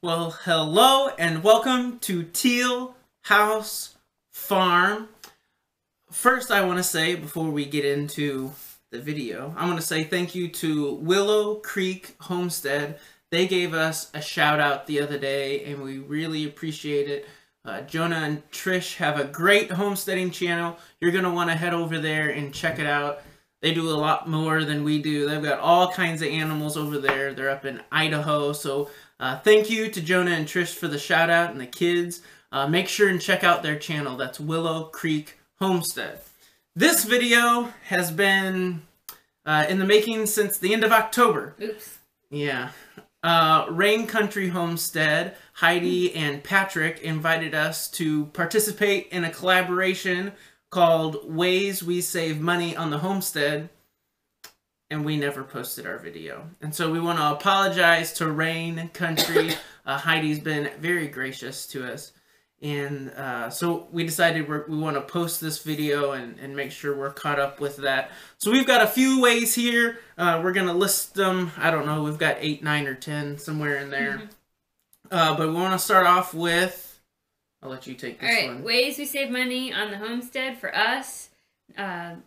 Well, hello and welcome to Teal House Farm. First, I want to say, before we get into the video, I want to say thank you to Willow Creek Homestead. They gave us a shout out the other day and we really appreciate it. Jonah and Trish have a great homesteading channel. You're going to want to head over there and check it out. They do a lot more than we do. They've got all kinds of animals over there. They're up in Idaho, so thank you to Jonah and Trish for the shout out and the kids. Make sure and check out their channel. That's Willow Creek Homestead. This video has been in the making since the end of October. Oops. Yeah. Rain Country Homestead, Heidi and Patrick invited us to participate in a collaboration called Ways We Save Money on the Homestead, and we never posted our video. And so we want to apologize to Rain Country. Heidi's been very gracious to us. And so we decided we want to post this video and make sure we're caught up with that. So we've got a few ways here. We're going to list them. I don't know. We've got 8, 9, or 10 somewhere in there. But we want to start off with... I'll let you take this one. All right, ways we save money on the homestead for us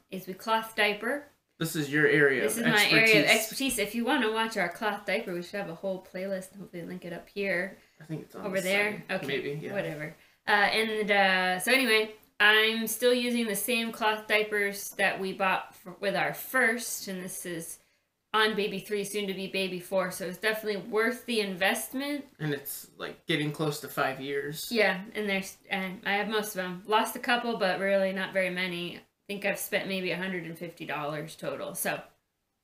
is we cloth diaper. This is your area of expertise. This is my area of expertise. If you want to watch our cloth diaper, we should have a whole playlist. Hopefully link it up here. I think it's on over there. Side. Okay, maybe, yeah. Whatever. So anyway, I'm still using the same cloth diapers that we bought with our first, and this is on baby 3, soon to be baby 4, so it's definitely worth the investment. And it's like getting close to 5 years. Yeah, and I have most of them. Lost a couple, but really not very many. I think I've spent maybe $150 total. So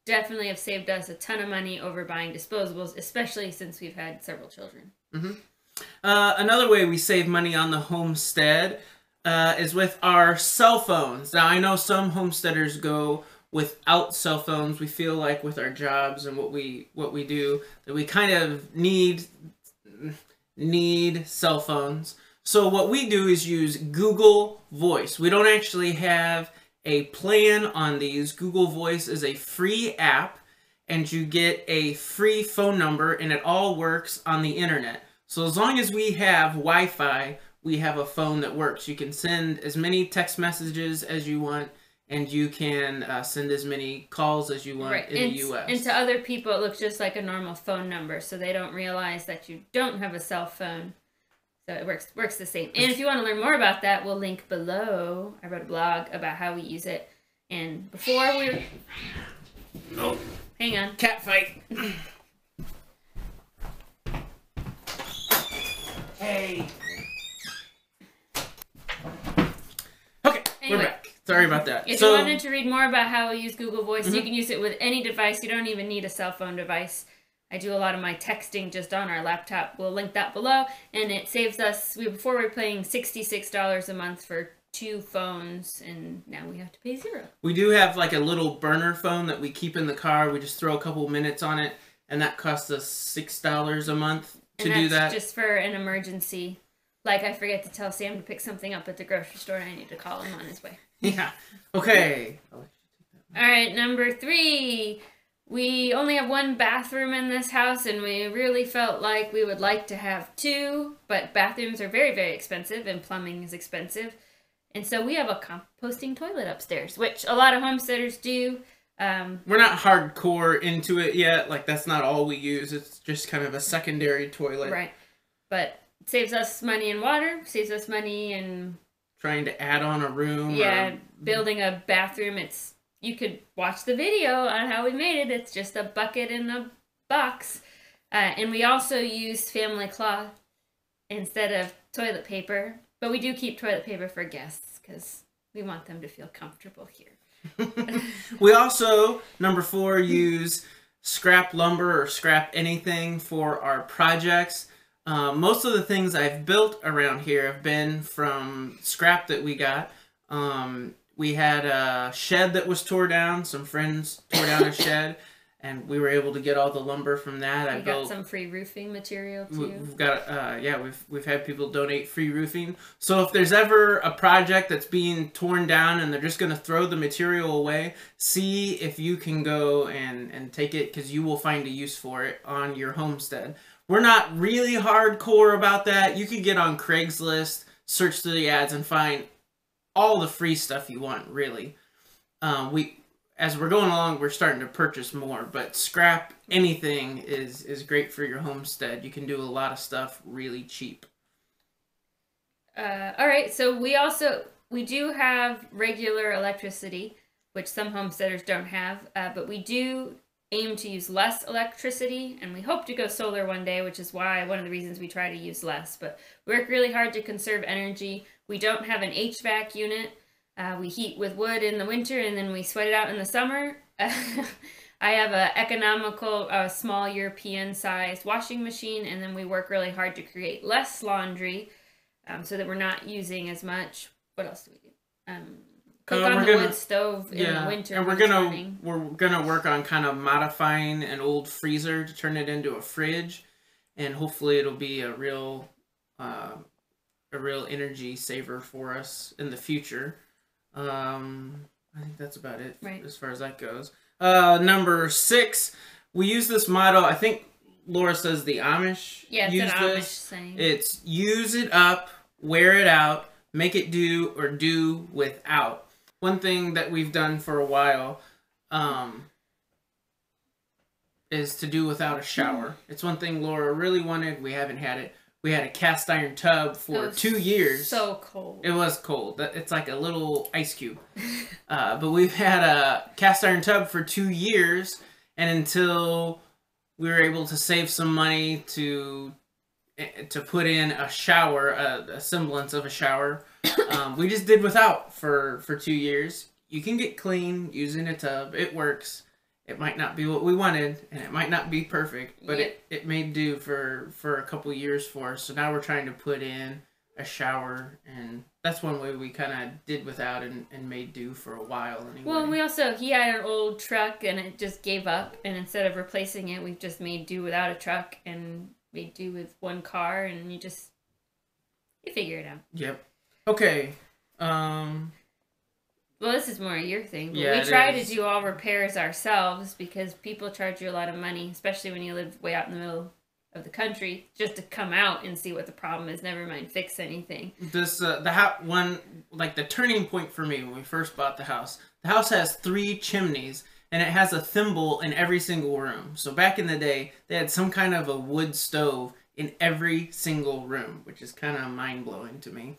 definitely have saved us a ton of money over buying disposables, especially since we've had several children. Another way we save money on the homestead is with our cell phones. Now I know some homesteaders go without cell phones. We feel like with our jobs and what we do that we kind of need cell phones. So what we do is use Google Voice. We don't actually have a plan on these. Google Voice is a free app and you get a free phone number and it all works on the internet. So as long as we have Wi-Fi, we have a phone that works. You can send as many text messages as you want, and you can send as many calls as you want in the U.S. And to other people, it looks just like a normal phone number, so they don't realize that you don't have a cell phone. So it works the same. And if you want to learn more about that, we'll link below. I wrote a blog about how we use it. And before we... Oh, hang on. Cat fight. Hey. Okay, anyway, we're back. Sorry about that. If you wanted to read more about how we use Google Voice, you can use it with any device. You don't even need a cell phone device. I do a lot of my texting just on our laptop. We'll link that below. And it saves us, before we were paying $66 a month for 2 phones, and now we have to pay 0. We do have like a little burner phone that we keep in the car. We just throw a couple minutes on it, and that costs us $6 a month to do that. Just for an emergency. Like I forget to tell Sam to pick something up at the grocery store and I need to call him on his way. Yeah. Okay. Alright, number 3. We only have 1 bathroom in this house and we really felt like we would like to have 2, but bathrooms are very, very expensive and plumbing is expensive. And so we have a composting toilet upstairs, which a lot of homesteaders do. We're not hardcore into it yet. Like, that's not all we use. It's just kind of a secondary toilet. Right. But it saves us money in water, saves us money in... trying to add on a room. Yeah, building a bathroom. You could watch the video on how we made it. It's just a bucket in a box. And we also use family cloth instead of toilet paper. But we do keep toilet paper for guests because we want them to feel comfortable here. We also, number 4, use scrap lumber or scrap anything for our projects. Most of the things I've built around here have been from scrap that we got. We had a shed that was tore down. Some friends tore down a shed. and we were able to get all the lumber from that. We got some free roofing material too. We've got we've had people donate free roofing. So if there's ever a project that's being torn down and they're just going to throw the material away, see if you can go and take it, because you will find a use for it on your homestead. We're not really hardcore about that. You can get on Craigslist, search through the ads, and find all the free stuff you want, really. As we're going along, we're starting to purchase more, but scrap anything is great for your homestead. You can do a lot of stuff really cheap. All right, so we do have regular electricity, which some homesteaders don't have, but we do aim to use less electricity, and we hope to go solar one day, which is why one of the reasons we try to use less. But we work really hard to conserve energy. We don't have an HVAC unit. We heat with wood in the winter, and then we sweat it out in the summer. I have an economical, small European-sized washing machine, and then we work really hard to create less laundry, so that we're not using as much. What else do we do? Cook on the wood stove in the winter. And we're gonna work on kind of modifying an old freezer to turn it into a fridge, and hopefully it'll be a real energy saver for us in the future. I think that's about it as far as that goes. Number 6, we use this motto. I think Laura says the Amish use an Amish this. saying. It's use it up, wear it out, make it do or do without. One thing that we've done for a while is to do without a shower. It's one thing Laura really wanted. We haven't had it. We had a cast iron tub for 2 years. So cold. It was cold. It's like a little ice cube. But we've had a cast iron tub for 2 years, and until we were able to save some money to put in a shower, a semblance of a shower, we just did without for 2 years. You can get clean using a tub. It works. It might not be what we wanted, and it might not be perfect, but it made do for a couple years for us. So now we're trying to put in a shower, and that's one way we kind of did without and made do for a while anyway. Well, he had an old truck, and it just gave up, and instead of replacing it, we've just made do without a truck and made do with one car, and you figure it out. Yep. Okay. Well, this is more your thing. But we try to do all repairs ourselves because people charge you a lot of money, especially when you live way out in the middle of the country, just to come out and see what the problem is. Never mind fix anything. This the turning point for me when we first bought the house. The house has 3 chimneys, and it has a thimble in every single room. So back in the day, they had some kind of a wood stove in every single room, which is kind of mind blowing to me.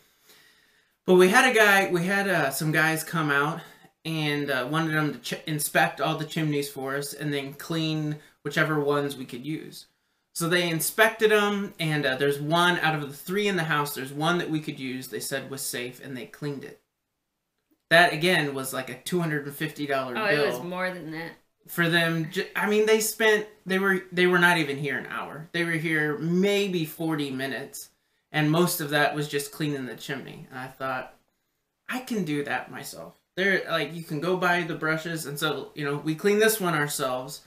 But we had some guys come out and wanted them to inspect all the chimneys for us and then clean whichever ones we could use. So they inspected them, and there's one out of the 3 in the house, there's one that we could use, they said was safe, and they cleaned it. That, again, was like a $250 bill. Oh, it was more than that. For them, they were not even here an hour. They were here maybe 40 minutes. And most of that was just cleaning the chimney. And I thought, I can do that myself. You can go buy the brushes. And so, we clean this one ourselves.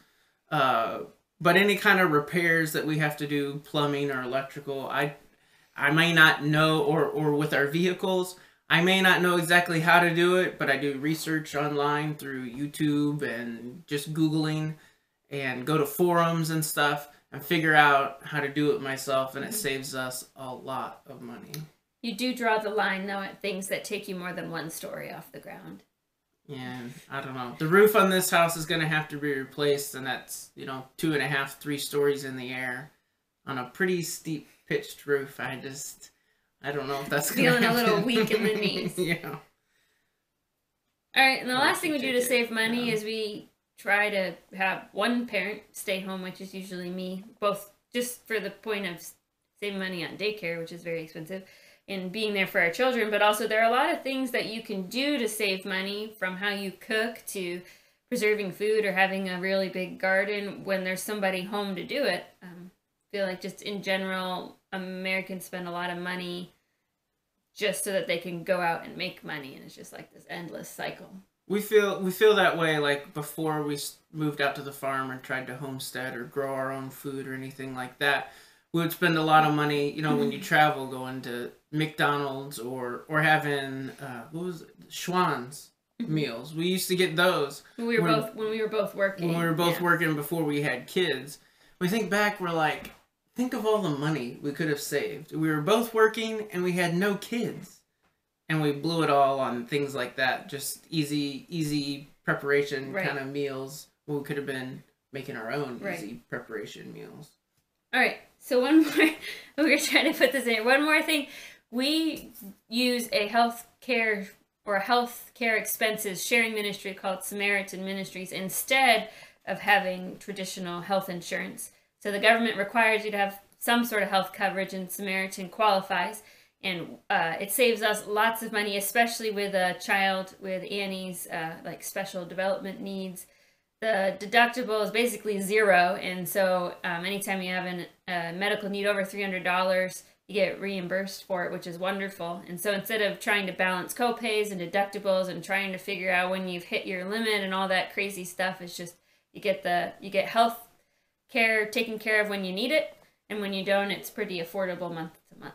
But any kind of repairs that we have to do, plumbing or electrical, I may not know, or with our vehicles, I may not know exactly how to do it, but I do research online through YouTube and just Googling and go to forums and stuff. And figure out how to do it myself, and it saves us a lot of money. You do draw the line, though, at things that take you more than 1 story off the ground. Yeah, I don't know. The roof on this house is going to have to be replaced, and that's, 2.5, 3 stories in the air on a pretty steep pitched roof. I don't know if that's going to happen. Feeling a little weak in the knees. Yeah. All right, and the last thing we do to save money is we try to have one parent stay home, which is usually me, both just for the point of saving money on daycare, which is very expensive, and being there for our children. But also there are a lot of things that you can do to save money, from how you cook to preserving food or having a really big garden when there's somebody home to do it. I feel like just in general, Americans spend a lot of money just so that they can go out and make money, and it's just like this endless cycle. We feel that way, like before we moved out to the farm and tried to homestead or grow our own food or anything like that. We would spend a lot of money, you know, when you travel, going to McDonald's or having what was it? Schwann's meals. We used to get those when we were both working. When we were both working before we had kids. We think back, we're like, think of all the money we could have saved. We were both working and we had no kids. And we blew it all on things like that. Just easy preparation kind of meals. We could have been making our own easy preparation meals. All right. So one more, we're trying to put this in here. One more thing. We use a healthcare expenses sharing ministry called Samaritan Ministries instead of having traditional health insurance. So the government requires you to have some sort of health coverage, and Samaritan qualifies. And it saves us lots of money, especially with a child with Annie's like special development needs. The deductible is basically zero, and so anytime you have a medical need over $300, you get reimbursed for it, which is wonderful. And so instead of trying to balance copays and deductibles and trying to figure out when you've hit your limit and all that crazy stuff, it's just you get health care taken care of when you need it, and when you don't, it's pretty affordable month to month.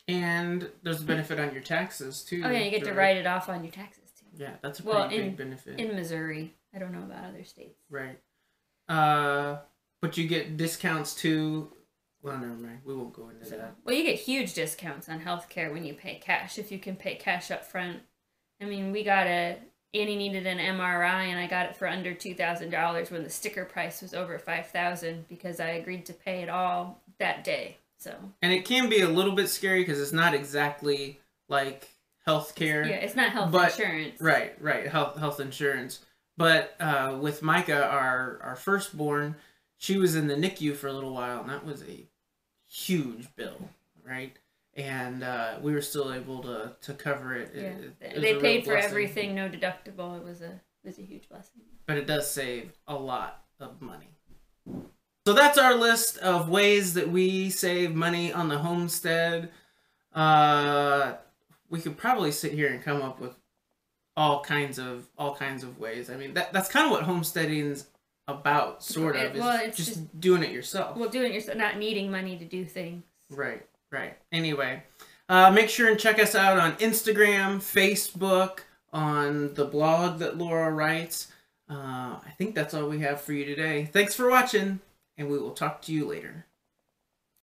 And there's a benefit on your taxes, too. Oh, yeah, you get to write it off on your taxes, too. Yeah, that's a pretty big benefit. In Missouri. I don't know about other states. Right. But you get discounts, too. Well, never mind. We won't go into that. Well, you get huge discounts on healthcare when you pay cash, if you can pay cash up front. I mean, Annie needed an MRI, and I got it for under $2,000 when the sticker price was over $5,000 because I agreed to pay it all that day. So. And it can be a little bit scary because it's not exactly like healthcare. Yeah, it's not health insurance. Right. Health insurance. But with Micah, our firstborn, she was in the NICU for a little while, and that was a huge bill, right? And we were still able to cover it. Yeah. They paid for everything, no deductible. It was a huge blessing. But it does save a lot of money. So that's our list of ways that we save money on the homestead. We could probably sit here and come up with all kinds of ways. I mean, that's kind of what homesteading's about, sort of. It's just doing it yourself. Well, doing it yourself, not needing money to do things. Right. Anyway, make sure and check us out on Instagram, Facebook, on the blog that Laura writes. I think that's all we have for you today. Thanks for watching, and we will talk to you later.